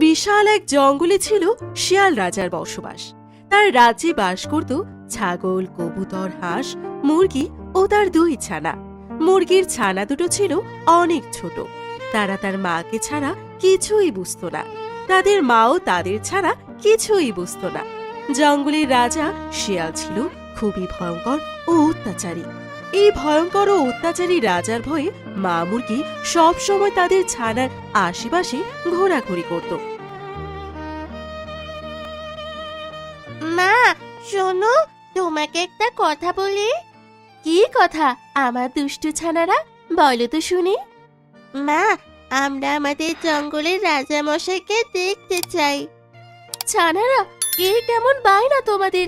বিশাল এক জঙ্গলে ছিল শিয়াল রাজার বসবাস। তার রাজ্যে বাস করত ছাগল, কবুতর, হাঁস, মুরগি ও তার 2 ছানা। মুরগির ছানা দুটো ছিল অনেক ছোট। তারা তার মাকে ছাড়া কিছুই বুঝত না। তাদের মাও তাদের ছাড়া কিছুই বুঝত না। জঙ্গলের রাজা শিয়াল ছিল খুবই ভয়ঙ্কর ও অত্যাচারী। এই ভয়ঙ্কর ও অত্যাচারী রাজার ভয়ে মা মুরগি সব সময় তাদের ছানার আশেপাশে ঘোরাঘুরি করত। মা শোনো, তোমাকে একটা কথা বলি। কি কথা আমার দুষ্টু ছানারা, বলো তো শুনি। মা, আমরা আমাদের জঙ্গলের রাজা মশাইকে দেখতে চাই। ছানারা, কে কেমন বায়না তোমাদের!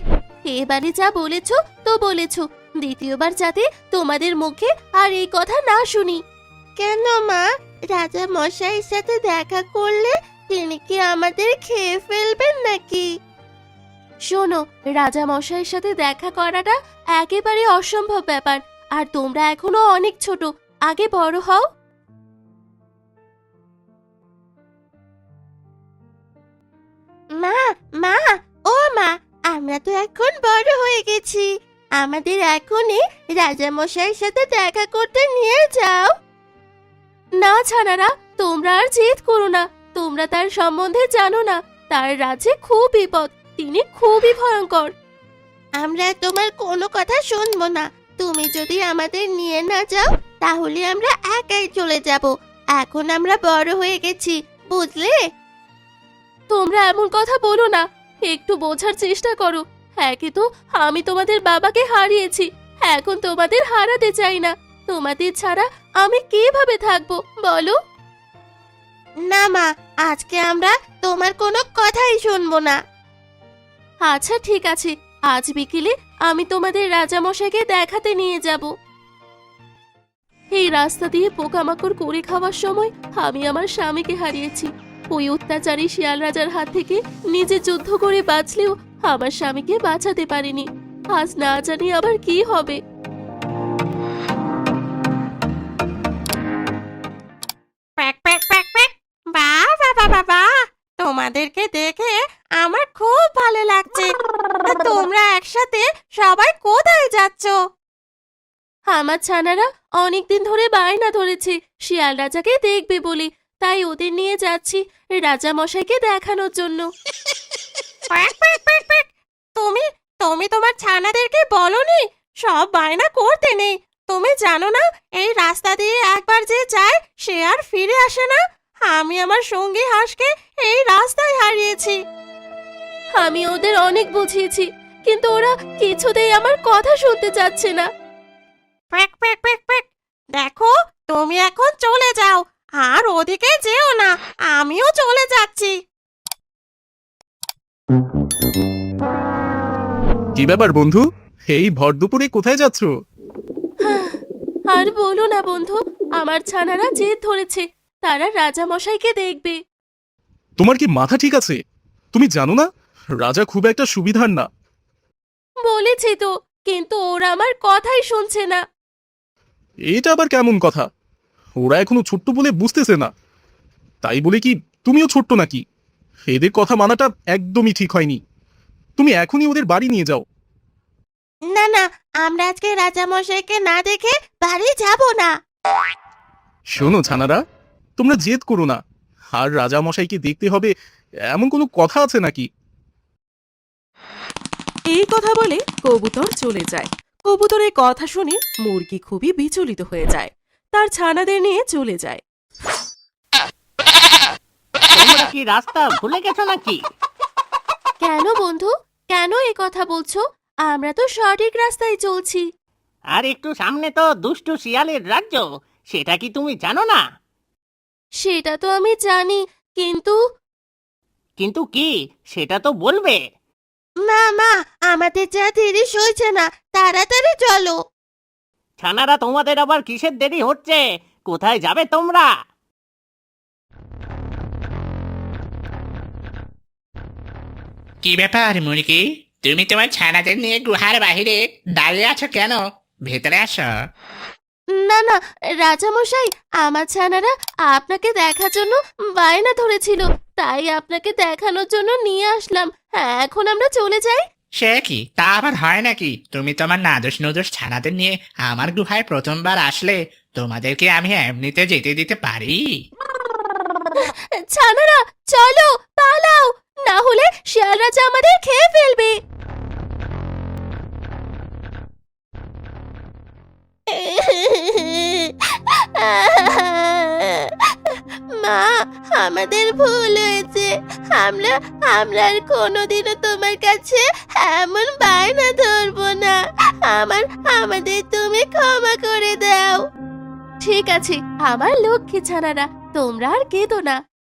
এবারে যা বলেছ তো বলেছ, দ্বিতীয়বার যাতে তোমাদের মুখে আর এই কথা না শুনি। কেন মা, রাজা মশাইয়ের সাথে দেখা করলে তিনি কি আমাদের খেয়ে ফেলবেন নাকি? শোনো, রাজা মশাইয়ের সাথে দেখা করাটা একেবারে অসম্ভব ব্যাপার। আর তোমরা এখনো অনেক ছোট, আগে বড় হও। মা, মা, ও মা, আমরা তো এখন বড় হয়ে গেছি। আমাদের এখনই রাজা মশাইয়ের সাথে দেখা করতে নিয়ে যাও। না ছানারা, তোমরা আর জেদ করো না। তোমরা তার সম্বন্ধে জানো না। তার রাজ্যে খুব বিপদ, তিনি খুবই ভয়ঙ্কর। আমরা তোমার কোনো কথা শুনবো না। তুমি যদি আমাদের নিয়ে না যাও তাহলে আমরা একাই চলে যাব। এখন আমরা বড় হয়ে গেছি, বুঝলে? তোমরা এমন কথা বলো না, একটু বোঝার চেষ্টা করো। একে তো আমি তোমাদের বাবাকে হারিয়েছি, এখন তোমাদের হারাতে চাই না। তোমাদের ছাড়া আমি কিভাবে থাকবো বলো? না মা, আজকে আমরা তোমার কোনো কথাই শুনবো না। আচ্ছা ঠিক আছে, আজ বিকেলে আমি তোমাদের রাজামশাইকে দেখাতে নিয়ে যাব। এই রাস্তা দিয়ে পোকামাকড় করে খাওয়ার সময় আমি আমার স্বামীকে হারিয়েছি। ওই অত্যাচারী শিয়াল রাজার হাত থেকে নিজে যুদ্ধ করে বাঁচলেও আমার স্বামীকে বাঁচাতে পারিনি। আজ না জানি আবার কি হবে। তোমাদেরকে দেখে আমার খুব ভালো লাগছে। তোমরা একসাথে সবাই কোথায় যাচ্ছ? আমার ছানারা অনেকদিন ধরে বায়না ধরেছে শিয়াল রাজাকে দেখবে বলে, তাই ওদের নিয়ে যাচ্ছি রাজা মশাইকে দেখানোর জন্য। তুমি তুমি তোমার ছানাদেরকে বলনি সব বায়না করতে নেই? তুমি জানো না এই রাস্তা দিয়ে একবার যে যায় সে আর ফিরে আসে না? আমি আমার সঙ্গী হাঁসকে এই রাস্তায় হারিয়েছি। আমি ওদের অনেক বুঝিয়েছি, কিন্তু ওরা কিছুতেই আমার কথা শুনতে চাচ্ছে না। দেখো, তুমি এখন চলে যাও, আর ওদিকে যেও না, আমিও চলে যাচ্ছি। কি ব্যাপার বন্ধু, এই ভর দুপুরে কোথায় যাচ্ছ? আর বলো না বন্ধু, আমার ছানারা জেদ ধরেছে, তারা রাজা মশাইকে দেখবে। তোমার কি মাথা ঠিক আছে? তুমি জানো না রাজা খুব একটা সুবিধার না। বলেছি তো, কিন্তু ওরা আমার কথাই শুনছে না। এটা আবার কেমন কথা? ওরা এখনো ছোট্ট বলে বুঝতেছে না, তাই বলে কি তুমিও ছোট্ট নাকি? এদের কথা মানাটা একদমই ঠিক হয়নি। তুমি এখনই ওদের বাড়ি নিয়ে যাও। না না, আমরা আজকে রাজা মশাইকে না দেখে বাড়ি যাব না। শোনো ছানারা, তোমরা জেদ করো না। আর রাজা মশাইকে দেখতে হবে এমন কোনো কথা আছে নাকি? এই কথা বলে কবুতর চলে যায়। কবুতরের কথা শুনে মুরগি খুবই বিচলিত হয়ে যায়, তার ছানাদের নিয়ে চলে যায়। তোমরা কি রাস্তা ভুলে গেছো নাকি? কেন বন্ধু, কেন এই কথা বলছো? আমরা তো সঠিক রাস্তায় চলছি। আর একটু সামনে তো দুষ্টু শিয়ালের রাজ্য, সেটা কি তুমি জানো না? সেটা তো আমি জানি, কিন্তু কিন্তু কি সেটা তো বলবে। মা মা, আমাদের যা দেরি সইছে না, তাড়াতাড়ি চলো। ছানারা, তোমাদের আবার কিসের দেরি হচ্ছে? কোথায় যাবে তোমরা? কি ব্যাপার মুরগি, তুমি তোমার ছানাদের নিয়ে গুহার বাহিরে দাঁড়িয়ে আছো কেন? ভেতরে আসো। না না রাজামশাই, আমার ছানারা আপনাকে দেখার জন্য বায়না ধরেছিল, তাই আপনাকে দেখানোর জন্য নিয়ে আসলাম। হ্যাঁ, এখন আমরা চলে যাই। সে কি, তা আবার হয় নাকি? তুমি তোমার নাদোষ নুদোষ ছানাদের নিয়ে আমার গুহায় প্রথমবার আসলে তোমাদেরকে আমি এমনিতে যেতে দিতে পারি? ছানারা চলো, পালাও, না হলে শিয়াল রাজা আমাদের খেয়ে ফেলবে। মা, আমাদের ভুল হয়েছে। আমরা আমরা আর কোনোদিনও তোমার কাছে এমন বায়না ধরবো না। আমাদের তুমি ক্ষমা করে দাও। ঠিক আছে আমার লক্ষ্মী ছানারা, তোমরা আর কেঁদো না।